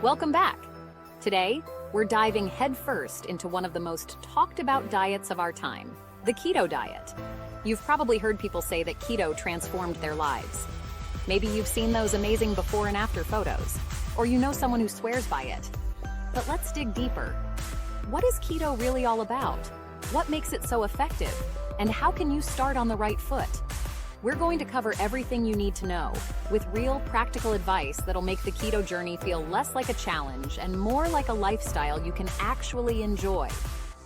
Welcome back. Today, we're diving headfirst into one of the most talked about diets of our time, the keto diet. You've probably heard people say that keto transformed their lives. Maybe you've seen those amazing before and after photos, or you know someone who swears by it. But let's dig deeper. What is keto really all about? What makes it so effective? And how can you start on the right foot? We're going to cover everything you need to know, with real practical advice that'll make the keto journey feel less like a challenge and more like a lifestyle you can actually enjoy.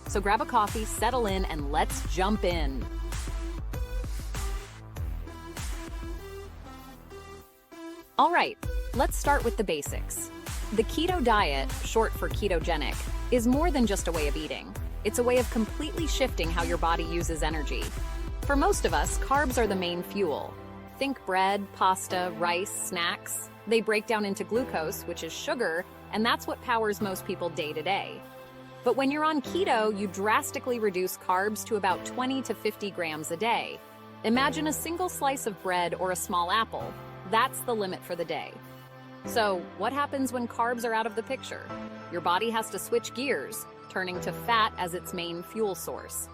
So grab a coffee, settle in, and let's jump in. All right, let's start with the basics. The keto diet, short for ketogenic, is more than just a way of eating. It's a way of completely shifting how your body uses energy. For most of us, carbs are the main fuel. Think bread, pasta, rice, snacks. They break down into glucose, which is sugar, and that's what powers most people day to day. But when you're on keto, you drastically reduce carbs to about 20 to 50 grams a day. Imagine a single slice of bread or a small apple. That's the limit for the day. So, what happens when carbs are out of the picture? Your body has to switch gears, turning to fat as its main fuel source.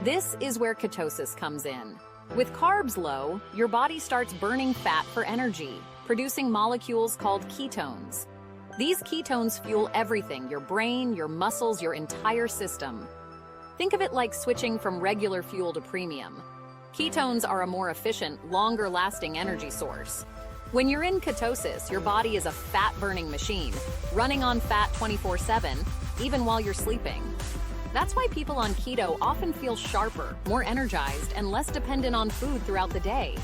This is where ketosis comes in. With carbs low, your body starts burning fat for energy, producing molecules called ketones. These ketones fuel everything: your brain, your muscles, your entire system. Think of it like switching from regular fuel to premium. Ketones are a more efficient, longer-lasting energy source. When you're in ketosis, your body is a fat-burning machine, running on fat 24/7, even while you're sleeping. That's why people on keto often feel sharper, more energized, and less dependent on food throughout the day.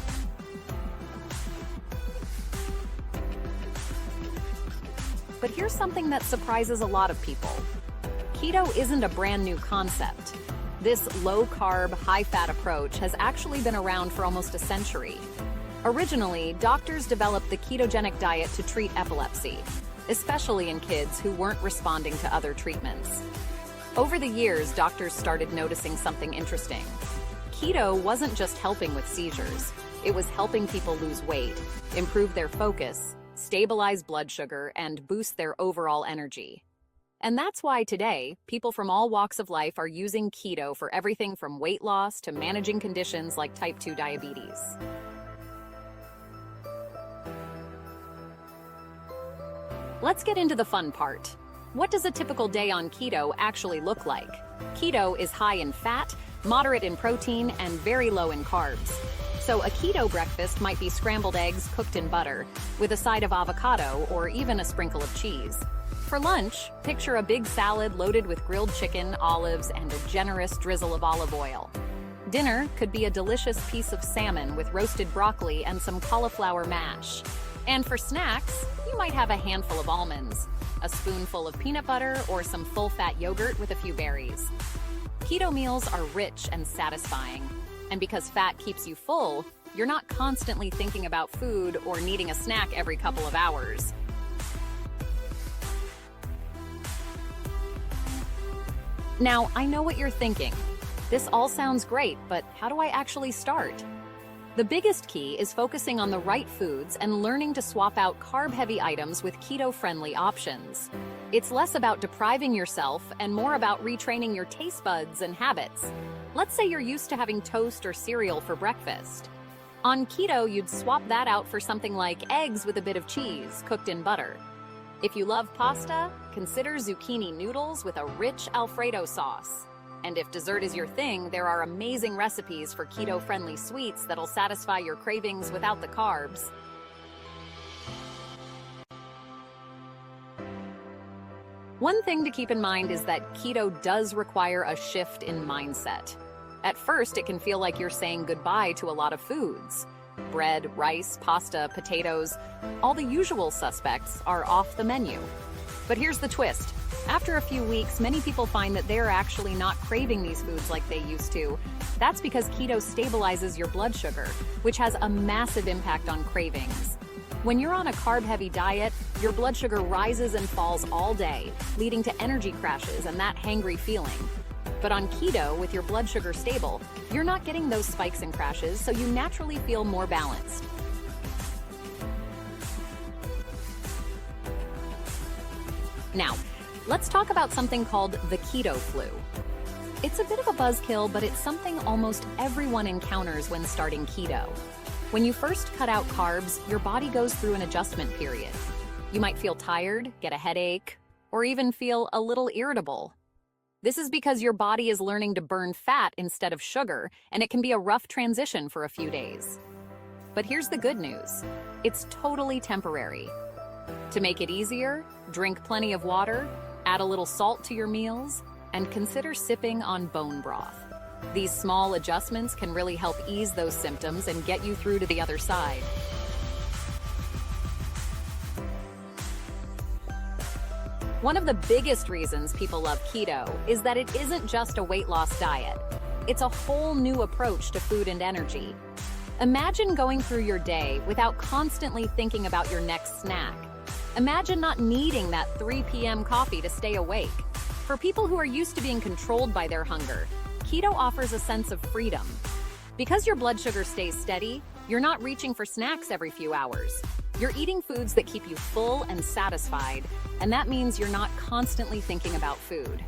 But here's something that surprises a lot of people. Keto isn't a brand new concept. This low-carb, high-fat approach has actually been around for almost a century. Originally, doctors developed the ketogenic diet to treat epilepsy, especially in kids who weren't responding to other treatments. Over the years, doctors started noticing something interesting. Keto wasn't just helping with seizures. It was helping people lose weight, improve their focus, stabilize blood sugar, and boost their overall energy. And that's why today, people from all walks of life are using keto for everything from weight loss to managing conditions like type 2 diabetes. Let's get into the fun part. What does a typical day on keto actually look like? Keto is high in fat, moderate in protein, and very low in carbs. So a keto breakfast might be scrambled eggs cooked in butter, with a side of avocado or even a sprinkle of cheese. For lunch, picture a big salad loaded with grilled chicken, olives, and a generous drizzle of olive oil. Dinner could be a delicious piece of salmon with roasted broccoli and some cauliflower mash. And for snacks, you might have a handful of almonds, a spoonful of peanut butter, or some full-fat yogurt with a few berries. Keto meals are rich and satisfying, and because fat keeps you full, you're not constantly thinking about food or needing a snack every couple of hours. Now, I know what you're thinking. This all sounds great, but how do I actually start? The biggest key is focusing on the right foods and learning to swap out carb-heavy items with keto-friendly options. It's less about depriving yourself and more about retraining your taste buds and habits. Let's say you're used to having toast or cereal for breakfast. On keto, you'd swap that out for something like eggs with a bit of cheese cooked in butter. If you love pasta, consider zucchini noodles with a rich Alfredo sauce. And if dessert is your thing, there are amazing recipes for keto-friendly sweets that'll satisfy your cravings without the carbs. One thing to keep in mind is that keto does require a shift in mindset. At first, it can feel like you're saying goodbye to a lot of foods. Bread, rice, pasta, potatoes, all the usual suspects are off the menu. But here's the twist. After a few weeks, many people find that they're actually not craving these foods like they used to. That's because keto stabilizes your blood sugar, which has a massive impact on cravings. When you're on a carb-heavy diet, your blood sugar rises and falls all day, leading to energy crashes and that hangry feeling. But on keto, with your blood sugar stable, you're not getting those spikes and crashes, so you naturally feel more balanced. Now, let's talk about something called the keto flu. It's a bit of a buzzkill, but it's something almost everyone encounters when starting keto. When you first cut out carbs, your body goes through an adjustment period. You might feel tired, get a headache, or even feel a little irritable. This is because your body is learning to burn fat instead of sugar, and it can be a rough transition for a few days. But here's the good news. It's totally temporary. To make it easier, drink plenty of water, add a little salt to your meals, and consider sipping on bone broth. These small adjustments can really help ease those symptoms and get you through to the other side. One of the biggest reasons people love keto is that it isn't just a weight loss diet. It's a whole new approach to food and energy. Imagine going through your day without constantly thinking about your next snack. Imagine not needing that 3 p.m. coffee to stay awake. For people who are used to being controlled by their hunger, keto offers a sense of freedom. Because your blood sugar stays steady, you're not reaching for snacks every few hours. You're eating foods that keep you full and satisfied, and that means you're not constantly thinking about food.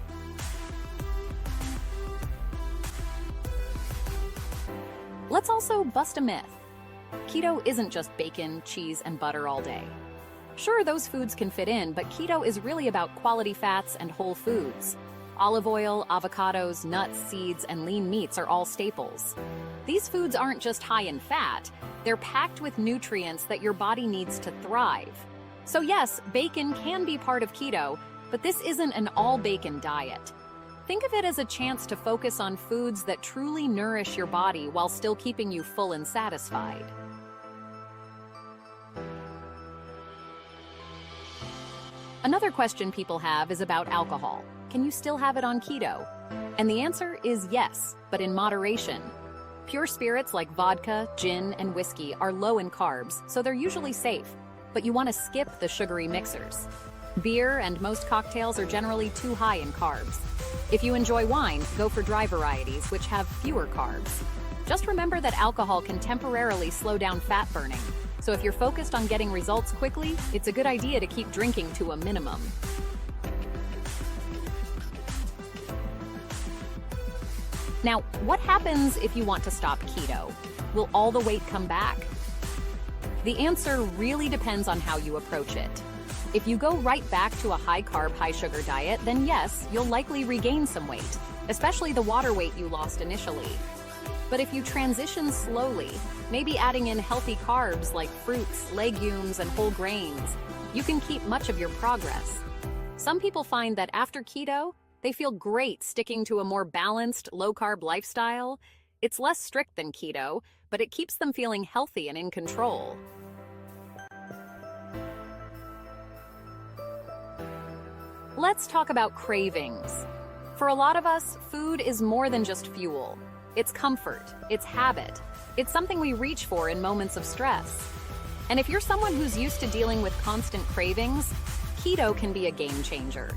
Let's also bust a myth. Keto isn't just bacon, cheese, and butter all day. Sure, those foods can fit in, but keto is really about quality fats and whole foods. Olive oil, avocados, nuts, seeds, and lean meats are all staples. These foods aren't just high in fat, they're packed with nutrients that your body needs to thrive. So yes, bacon can be part of keto, but this isn't an all-bacon diet. Think of it as a chance to focus on foods that truly nourish your body while still keeping you full and satisfied. Another question people have is about alcohol. Can you still have it on keto? And the answer is yes, but in moderation. Pure spirits like vodka, gin, and whiskey are low in carbs, so they're usually safe, but you want to skip the sugary mixers. Beer and most cocktails are generally too high in carbs. If you enjoy wine, go for dry varieties, which have fewer carbs. Just remember that alcohol can temporarily slow down fat burning, so if you're focused on getting results quickly, it's a good idea to keep drinking to a minimum. Now, what happens if you want to stop keto? Will all the weight come back? The answer really depends on how you approach it. If you go right back to a high-carb, high-sugar diet, then yes, you'll likely regain some weight, especially the water weight you lost initially. But if you transition slowly, maybe adding in healthy carbs like fruits, legumes, and whole grains, you can keep much of your progress. Some people find that after keto, they feel great sticking to a more balanced, low-carb lifestyle. It's less strict than keto, but it keeps them feeling healthy and in control. Let's talk about cravings. For a lot of us, food is more than just fuel. It's comfort, it's habit, it's something we reach for in moments of stress. And if you're someone who's used to dealing with constant cravings, keto can be a game changer.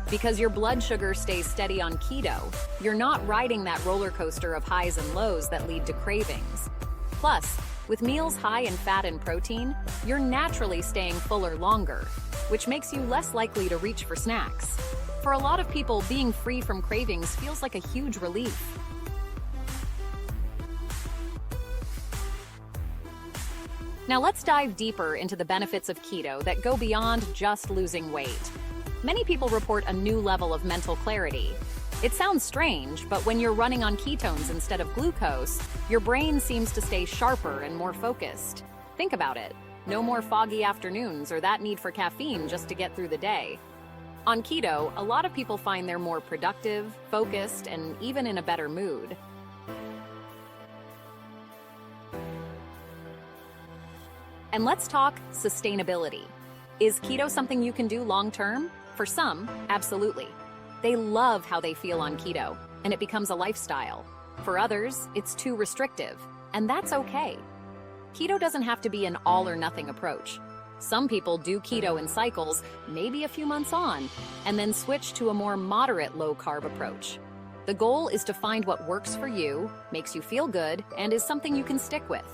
Because your blood sugar stays steady on keto, you're not riding that roller coaster of highs and lows that lead to cravings. Plus, with meals high in fat and protein, you're naturally staying fuller longer, which makes you less likely to reach for snacks. For a lot of people, being free from cravings feels like a huge relief. Now let's dive deeper into the benefits of keto that go beyond just losing weight. Many people report a new level of mental clarity. It sounds strange, but when you're running on ketones instead of glucose, your brain seems to stay sharper and more focused. Think about it. No more foggy afternoons or that need for caffeine just to get through the day. On keto, a lot of people find they're more productive, focused, and even in a better mood. And let's talk sustainability. Is keto something you can do long-term? For some, absolutely. They love how they feel on keto, and it becomes a lifestyle. For others, it's too restrictive, and that's okay. Keto doesn't have to be an all-or-nothing approach. Some people do keto in cycles, maybe a few months on, and then switch to a more moderate low-carb approach. The goal is to find what works for you, makes you feel good, and is something you can stick with.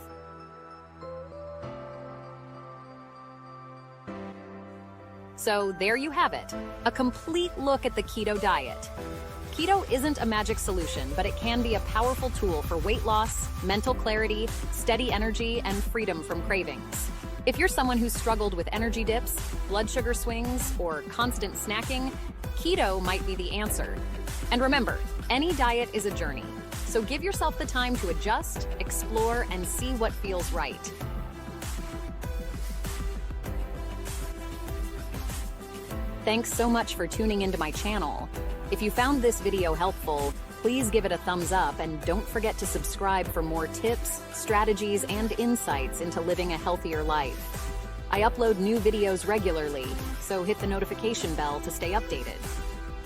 So there you have it, a complete look at the keto diet. Keto isn't a magic solution, but it can be a powerful tool for weight loss, mental clarity, steady energy, and freedom from cravings. If you're someone who's struggled with energy dips, blood sugar swings, or constant snacking, keto might be the answer. And remember, any diet is a journey, so give yourself the time to adjust, explore, and see what feels right. Thanks so much for tuning into my channel. If you found this video helpful, please give it a thumbs up and don't forget to subscribe for more tips, strategies, and insights into living a healthier life. I upload new videos regularly, so hit the notification bell to stay updated.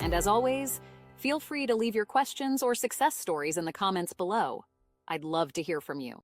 And as always, feel free to leave your questions or success stories in the comments below. I'd love to hear from you.